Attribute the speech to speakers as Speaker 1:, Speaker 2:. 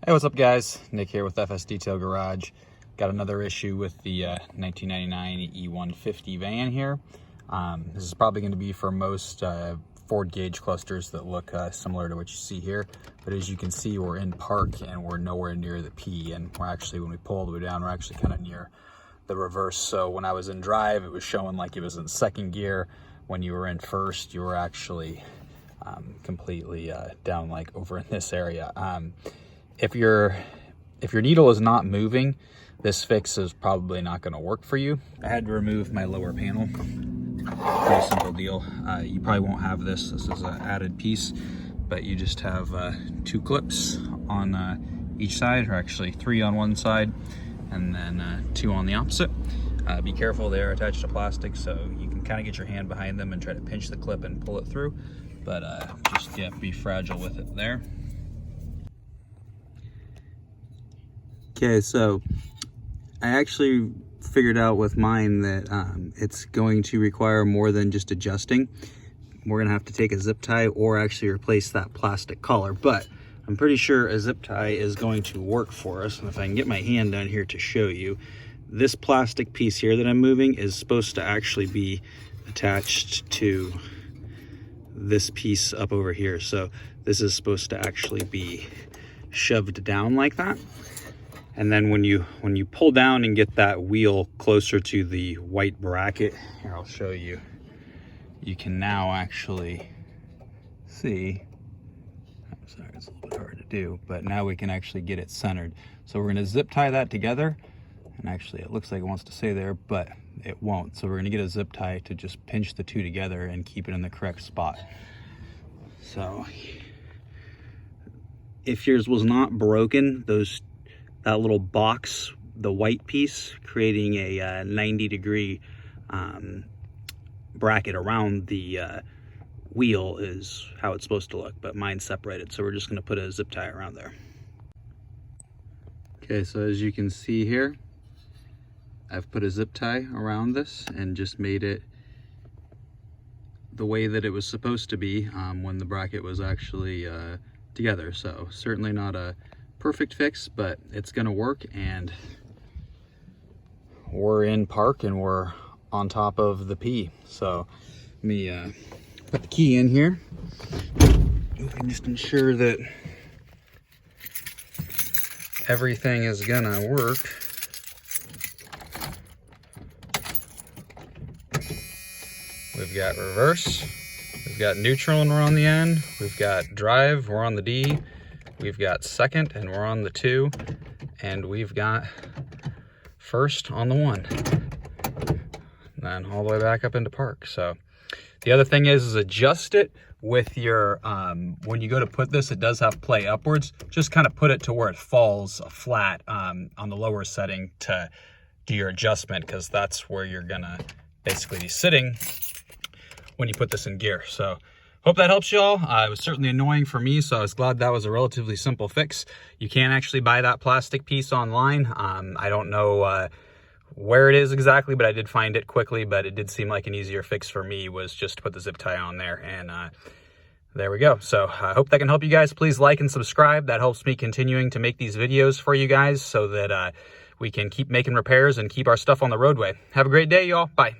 Speaker 1: Hey, what's up guys? Nick here with FS Detail Garage. Got another issue with the 1999 E-150 van here. This is probably going to be for most Ford gauge clusters that look similar to what you see here. But as you can see, we're in park and we're nowhere near the P. And we're actually, when we pull all the way down, we're actually kind of near the reverse. So when I was in drive, it was showing like it was in second gear. When you were in first, you were actually completely down like over in this area. If your needle is not moving, this fix is probably not going to work for you. I had to remove my lower panel. Pretty simple deal. You probably won't have this. This is an added piece, but you just have two clips on each side, or actually three on one side, and then two on the opposite. Be careful, they're attached to plastic, so you can kind of get your hand behind them and try to pinch the clip and pull it through, but just be fragile with it there. Okay, so I actually figured out with mine that it's going to require more than just adjusting. We're gonna have to take a zip tie or actually replace that plastic collar, but I'm pretty sure a zip tie is going to work for us. And if I can get my hand down here to show you, this plastic piece here that I'm moving is supposed to actually be attached to this piece up over here. So this is supposed to actually be shoved down like that. And then when you pull down and get that wheel closer to the white bracket, here I'll show you, you can now actually see, I'm sorry, it's a little bit hard to do, but now we can actually get it centered. So we're gonna zip tie that together, and actually it looks like it wants to stay there, but it won't. So we're gonna get a zip tie to just pinch the two together and keep it in the correct spot. So if yours was not broken, that little box, the white piece, creating a 90-degree bracket around the wheel is how it's supposed to look, but mine's separated, so we're just going to put a zip tie around there. Okay, so as you can see here, I've put a zip tie around this and just made it the way that it was supposed to be when the bracket was actually together. So certainly not a perfect fix, but it's gonna work, and we're in park and we're on top of the P. So let me put the key in here. We can just ensure that everything is gonna work. We've got reverse, we've got neutral and we're on the N, we've got drive, we're on the D, we've got second and we're on the 2, and we've got first on the 1, and then all the way back up into park. So the other thing is adjust it with your, when you go to put this, it does have play upwards. Just kind of put it to where it falls flat on the lower setting to do your adjustment, because that's where you're gonna basically be sitting when you put this in gear. So hope that helps y'all. It was certainly annoying for me, so I was glad that was a relatively simple fix. You can actually buy that plastic piece online. I don't know where it is exactly, but I did find it quickly, but it did seem like an easier fix for me was just to put the zip tie on there, and there we go. So I hope that can help you guys. Please like and subscribe. That helps me continuing to make these videos for you guys so that we can keep making repairs and keep our stuff on the roadway. Have a great day, y'all. Bye.